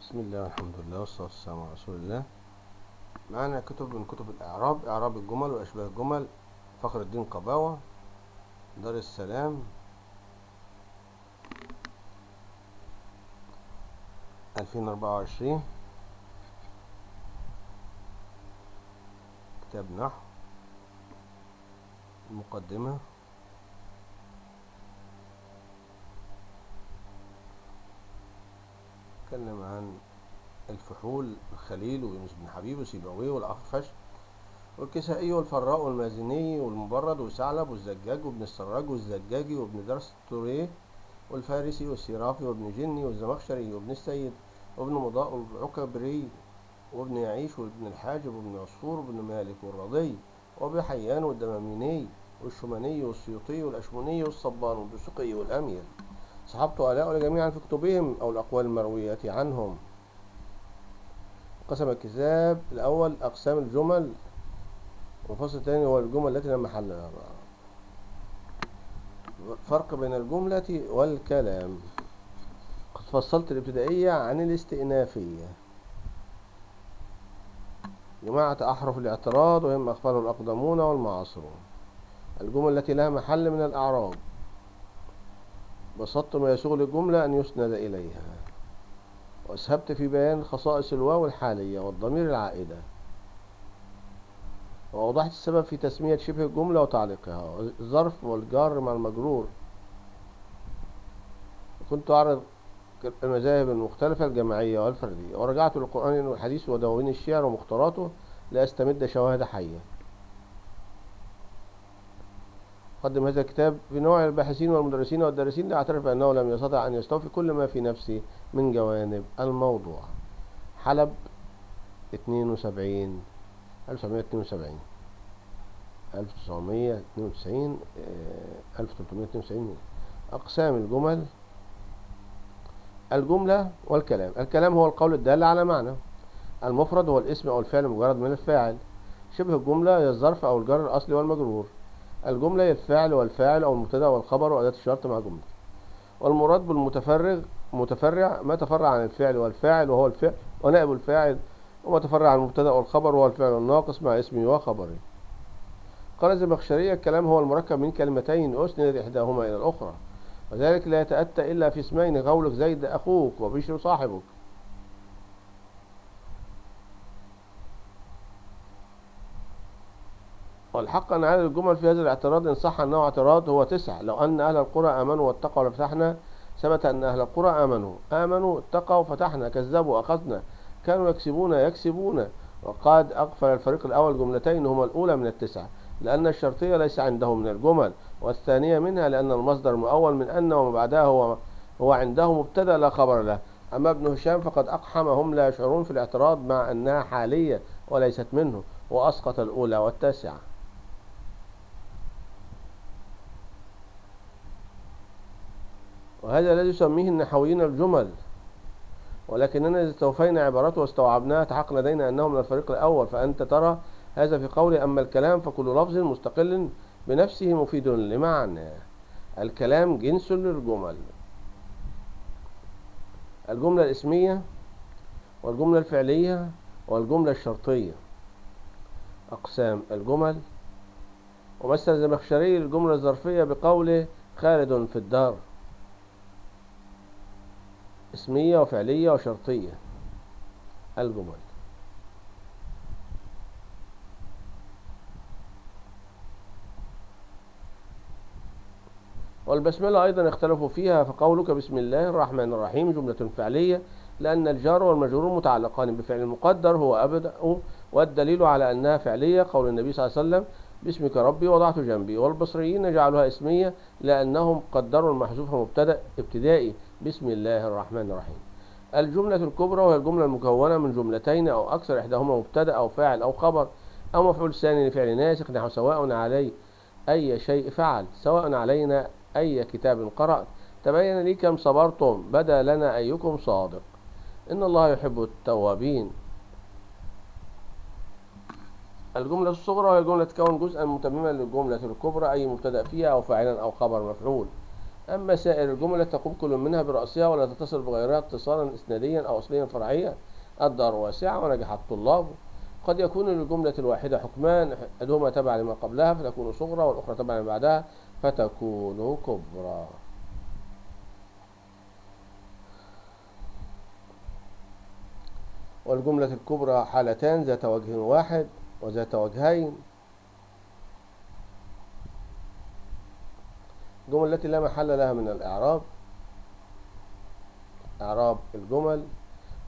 بسم الله والحمد لله والصلاة والسلام على رسول الله. معنا كتب من كتب الإعراب، إعراب الجمل وأشباه الجمل، فخر الدين قباوة، دار السلام، 2024. كتاب نحو. المقدمة. تكلم عن الفحول، الخليل ويونس بن حبيب وسيبويه والأخفش والكسائي والفراء والمازني والمبرد وثعلب والزجاج وابن السراج والزجاجي وابن درس التوريه والفارسي والسيرافي وابن جني والزمخشري وابن السيد وابن مضاء والعكبري وابن يعيش وابن الحاجب وابن عصفور وابن مالك والرضي وابن حيان والدماميني والشماني والسيوطي والأشموني والصبان والدسوقي والأمير. صحبت هؤلاء جميعا في كتبهم أو الأقوال المروية عنهم. قسم الكتاب الأول أقسام الجمل، والفصل الثاني هو الجمل التي لا محل لها. فرق بين الجملة والكلام. قد فصلت الابتدائية عن الاستئنافية. جماعة أحرف الاعتراض وهم أخفاله الأقدمون والمعاصرون. الجمل التي لها محل من الأعراب. بسطت ما يسوغ للجملة أن يسند إليها، وأسهبت في بيان خصائص الواو الحالية والضمير العائدة، وأوضحت السبب في تسمية شبه الجملة وتعليقها، الظرف والجار مع المجرور. كنت أعرض المذاهب المختلفة الجماعية والفردية، ورجعت للقرآن والحديث ودواوين الشعر ومختاراته لأستمد شواهد حية. قدم هذا الكتاب في نوع الباحثين والمدرسين والدارسين لأعترف أنه لم يستطع أن يستوفي كل ما في نفسي من جوانب الموضوع. حلب 1972 1992 1392. أقسام الجمل. الجملة والكلام. الكلام هو القول الدال على معنى. المفرد هو الاسم أو الفعل مجرد من الفاعل. شبه الجملة هي الظرف أو الجر الأصلي والمجرور. الجملة هي الفعل والفاعل أو المبتدأ والخبر وأداة الشرط مع جملة. والمراد متفرع ما تفرع عن الفعل والفاعل وهو الفعل ونائب الفاعل، وما تفرع عن المبتدأ والخبر وهو الفعل الناقص مع اسمه وخبره. قال الزمخشري: الكلام هو المركب من كلمتين أسندت إحداهما إلى الأخرى، وذلك لا يتأتى إلا في اسمين، قولك زيد أخوك وبشر صاحبك. والحق أن عدد الجمل في هذا الاعتراض إن صح أنه اعتراض هو 9. لو أن أهل القرى آمنوا واتقوا لفتحنا. ثبت أن أهل القرى آمنوا اتقوا فتحنا، كذبوا أخذنا، كانوا يكسبون. وقد أغفل الفريق الأول جملتين هما الأولى من 9، لأن الشرطية ليس عنده من الجمل، والثانية منها لأن المصدر مؤول من أن وما بعدها هو عنده مبتدأ لا خبر له. أما ابن هشام فقد أقحمهم لا يشعرون في الاعتراض مع أنها حالية وليست منه، وأسقط الأولى والتاسعة. وهذا الذي يسميه النحويين الجمل، ولكننا إذا استوفينا عبارته واستوعبناها تحقق لدينا أنه من الفريق الأول. فأنت ترى هذا في قوله: أما الكلام فكل لفظ مستقل بنفسه مفيد لمعنى. الكلام جنس للجمل. الجملة الاسمية والجملة الفعلية والجملة الشرطية. أقسام الجمل. ومثل الزمخشري الجملة الظرفية بقوله: خالد في الدار. اسمية وفعلية وشرطية الجمل. والبسملة أيضا اختلفوا فيها، فقولك بسم الله الرحمن الرحيم جملة فعلية، لأن الجار والمجرور متعلقان بفعل مقدر هو أبدأ، والدليل على أنها فعلية قول النبي صلى الله عليه وسلم: باسمك ربي وضعت جنبي. والبصريين جعلوها اسمية لأنهم قدروا المحذوف مبتدأ ابتدائي بسم الله الرحمن الرحيم. الجملة الكبرى وهي الجملة المكونة من جملتين أو أكثر، إحداهما مبتدأ أو فاعل أو خبر أو مفعول ثاني لفعل ناسخ، نحو سواء علي أي شيء فعل، سواء علينا أي كتاب قرأت، تبين لي كم صبرتم، بدا لنا أيكم صادق، إن الله يحب التوابين. الجملة الصغرى وهي الجملة تكون جزءا متمما للجملة الكبرى، أي مبتدأ فيها أو فاعلا أو خبر مفعول. أما سائر الجمل تقوم كل منها برأسها ولا تتصل بغيرها اتصالا إسناديا أو أصليا فرعيا. الدار واسعة ونجح الطلاب. قد يكون للجملة الواحدة حكمان، أحدهما تبع لما قبلها فتكون صغرى، والأخرى تبع لما بعدها فتكون كبرى. والجملة الكبرى حالتان: ذات وجه واحد وذات وجهين. الجمل التي لا محل لها من الإعراب. إعراب الجمل: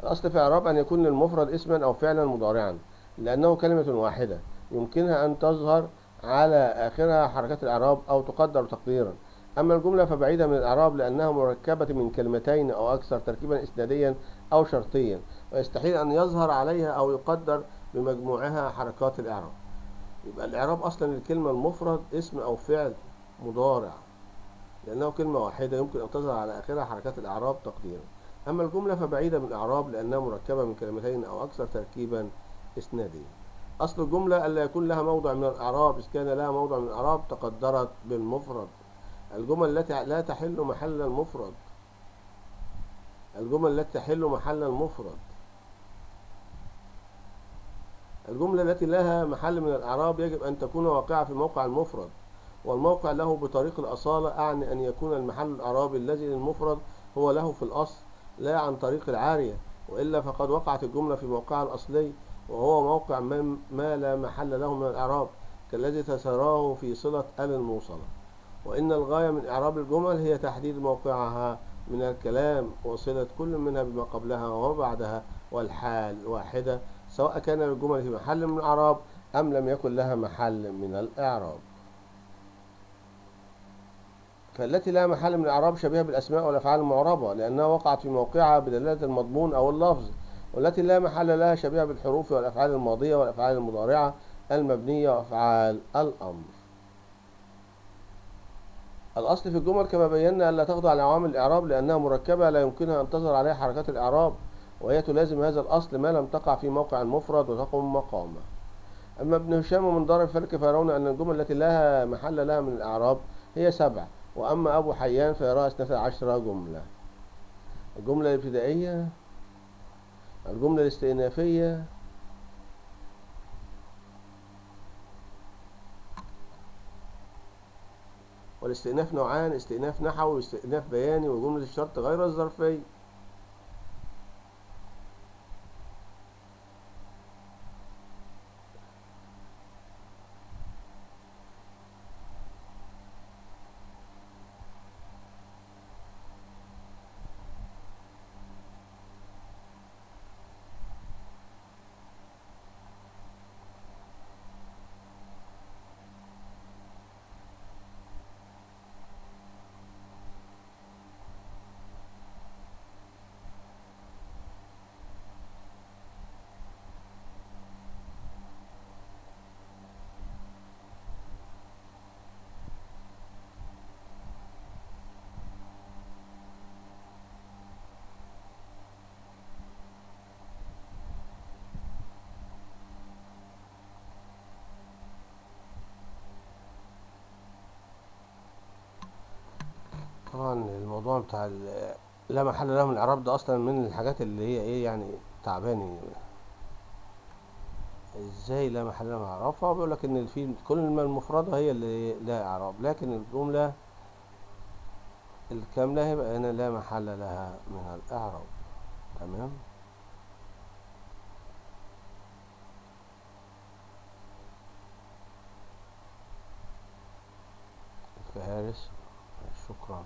الأصل في إعراب أن يكون للمفرد اسما أو فعلا مضارعا، لأنه كلمة واحدة يمكنها أن تظهر على آخرها حركات الإعراب أو تقدر تقديرا. أما الجملة فبعيدة من الإعراب لأنها مركبة من كلمتين أو أكثر تركيبا إسناديا أو شرطيا، ويستحيل أن يظهر عليها أو يقدر بمجموعها حركات الإعراب. يبقى الإعراب أصلا للكلمة المفرد اسم أو فعل مضارع، لأنه كلمة واحدة يمكن أن تظهر على آخرها حركات الإعراب تقديرا. أما الجملة فبعيدة من الإعراب لأنها مركبة من كلمتين أو أكثر تركيبا إسناديا. أصل الجملة ألا يكون لها موضع من الإعراب، إذ كان لها موضع من الإعراب تقدرت بالمفرد. الجمل التي لا تحل محل المفرد. الجمل التي تحل محل المفرد. الجملة التي لها محل من الإعراب يجب أن تكون واقعة في موقع المفرد، والموقع له بطريق الأصالة، أعني أن يكون المحل الإعرابي الذي للمفرد هو له في الأصل لا عن طريق العارية، وإلا فقد وقعت الجملة في موقعها الأصلي وهو موقع ما لا محل له من الإعراب، كالذي تساراه في صلة ال الموصلة. وإن الغاية من إعراب الجمل هي تحديد موقعها من الكلام وصلة كل منها بما قبلها وبعدها، والحال واحدة سواء كان للجمل في محل من الإعراب أم لم يكن لها محل من الإعراب. فالتي لا محل من الإعراب شبيهة بالأسماء والأفعال المعربة لأنها وقعت في موقعها بدلالة المضمون أو اللفظ، والتي لا محل لها شبيهة بالحروف والأفعال الماضية والأفعال المضارعة المبنية وأفعال الأمر. الأصل في الجمل كما بينا ألا تخضع لعوامل الإعراب لأنها مركبة لا يمكنها أن تظهر عليها حركات الإعراب، وهي تلازم هذا الأصل ما لم تقع في موقع المفرد وتقوم مقامه. أما ابن هشام ومن دار الفلك فيرون أن الجمل التي لا محل لها من الإعراب هي 7، وأما أبو حيان فيراها 12 جملة: الجملة الابتدائية، الجملة الاستئنافية، والاستئناف نوعان: استئناف نحوي واستئناف بياني، وجملة الشرط غير الظرفية. طبعا الموضوع بتاع لا محل له من الإعراب ده أصلا من الحاجات اللي هي إيه يعني تعباني. ازاي لا محل لها من الإعراب؟ فهو بيقول لك إن في الكلمة المفردة هي اللي لها إعراب، لكن الجملة الكاملة هيبقى هنا لا محل لها من الإعراب. تمام. فارس، شكرا.